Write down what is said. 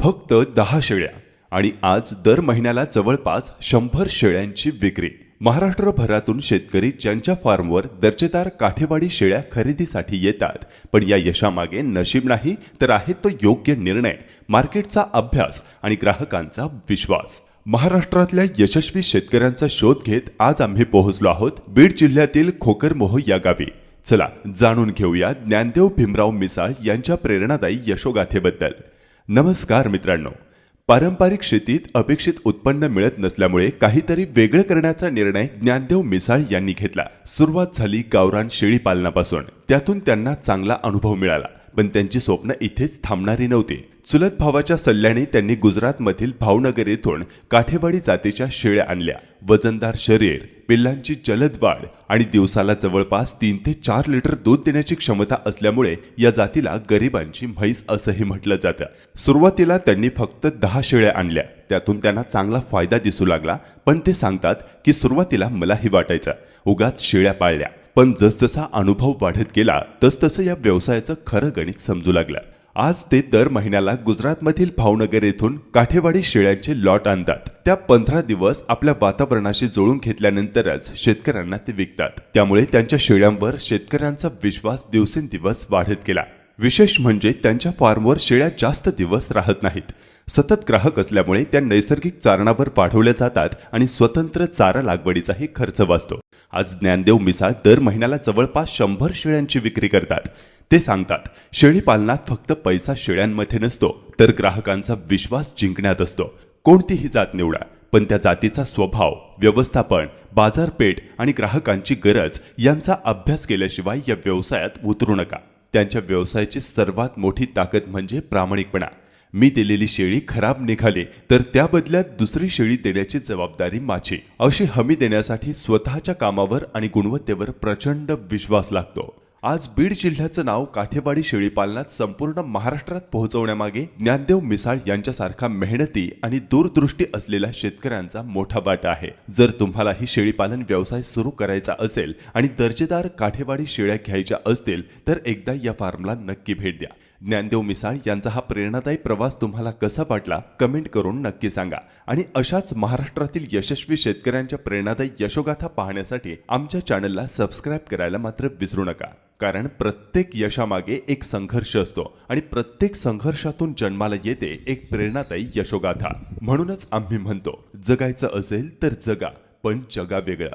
फक्त 10 शेळ्या आणि आज दर महिन्याला जवळपास 100 शेळ्यांची विक्री। महाराष्ट्रभरातून शेतकरी ज्यांच्या फार्मवर दर्जेदार काठेवाडी शेळ्या खरेदीसाठी येतात, पण या यशामागे नशीब नाही तर आहे तो योग्य निर्णय, मार्केटचा अभ्यास आणि ग्राहकांचा विश्वास। महाराष्ट्रातल्या यशस्वी शेतकऱ्यांचा शोध घेत आज आम्ही पोहोचलो आहोत बीड जिल्ह्यातील खोकरमोह या गावी। चला जाणून घेऊया ज्ञानदेव भीमराव मिसाळ यांच्या प्रेरणादायी यशोगाथेबद्दल। नमस्कार मित्रांनो, पारंपरिक शेतीत अपेक्षित उत्पन्न मिळत नसल्यामुळे काहीतरी वेगळे करण्याचा निर्णय ज्ञानदेव मिसाळ यांनी घेतला। सुरुवात झाली गावरान शेळी पालनापासून। त्यातून त्यांना चांगला अनुभव मिळाला, पण त्यांची स्वप्न इथेच थांबणारी नव्हती। चुलत भावाच्या सल्ल्याने त्यांनी गुजरातमधील भावनगर येथून काठेवाडी जातीच्या शेळ्या आणल्या। वजनदार शरीर, पिल्लांची जलद वाढ आणि दिवसाला जवळपास 3 ते 4 लिटर दूध देण्याची क्षमता असल्यामुळे या जातीला गरिबांची म्हैस असंही म्हटलं जातं। सुरुवातीला त्यांनी फक्त 10 शेळ्या आणल्या, त्यातून त्यांना चांगला फायदा दिसू लागला। पण ते सांगतात की सुरुवातीला मलाही वाटायचं उगाच शेळ्या पाळल्या, पण जसजसा अनुभव वाढत गेला तसतसं या व्यवसायाचं खरं गणित समजू लागलं। आज ते दर महिन्याला गुजरातमधील भावनगर येथून काठेवाडी शेळ्यांचे लॉट आणतात। त्या 15 दिवस आपल्या वातावरणाशी जुळून घेतल्यानंतरच शेतकऱ्यांना ते विकतात। त्यामुळे त्यांच्या शेळ्यांवर शेतकऱ्यांचा विश्वास दिवसेंदिवस वाढत गेला। विशेष म्हणजे त्यांच्या फार्मवर शेळ्या जास्त दिवस राहत नाहीत। सतत ग्राहक असल्यामुळे त्या नैसर्गिक चारणावर पाठवल्या जातात आणि स्वतंत्र चारा लागवडीचाही खर्च वाचतो। आज ज्ञानदेव मिसाळ दर महिन्याला जवळपास 100 शेळ्यांची विक्री करतात। ते सांगतात, शेळी पालनात फक्त पैसा शेळ्यांमध्ये नसतो, तर ग्राहकांचा विश्वास जिंकण्यात असतो। कोणतीही जात निवडा, पण त्या जातीचा स्वभाव, व्यवस्थापन, बाजारपेठ आणि ग्राहकांची गरज यांचा अभ्यास केल्याशिवाय या व्यवसायात उतरू नका। त्यांच्या व्यवसायाची सर्वात मोठी ताकद म्हणजे प्रामाणिकपणा। मी दिलेली शेळी खराब निघाली तर त्या बदल्यात दुसरी शेळी देण्याची जबाबदारी माझी, अशी हमी देण्यासाठी स्वतःच्या कामावर आणि गुणवत्तेवर प्रचंड विश्वास लागतो। आज बीड जिल्ह्याचं नाव काठेवाडी शेळी पालनात संपूर्ण महाराष्ट्रात पोहोचवण्यामागे ज्ञानदेव मिसाळ यांच्यासारखा मेहनती आणि दूरदृष्टी असलेल्या शेतकऱ्यांचा मोठा वाटा आहे। जर तुम्हालाही शेळी पालन व्यवसाय सुरू करायचा असेल आणि दर्जेदार काठेवाडी शेळ्या घ्यायच्या असतील तर एकदा या फार्मला नक्की भेट द्या। ज्ञानदेव मिसाळ यांचा हा प्रेरणादायी प्रवास तुम्हाला कसा वाटला कमेंट करून नक्की सांगा। आणि अशाच महाराष्ट्रातील यशस्वी शेतकऱ्यांच्या प्रेरणादायी यशोगाथा पाहण्यासाठी आमच्या चॅनलला सबस्क्राइब करायला मात्र विसरू नका, कारण प्रत्येक यशामागे एक संघर्ष असतो आणि प्रत्येक संघर्षातून जन्माला येते एक प्रेरणादायी यशोगाथा। म्हणूनच आम्ही म्हणतो, जगायचं असेल तर जगा, पण जगा वेगळं।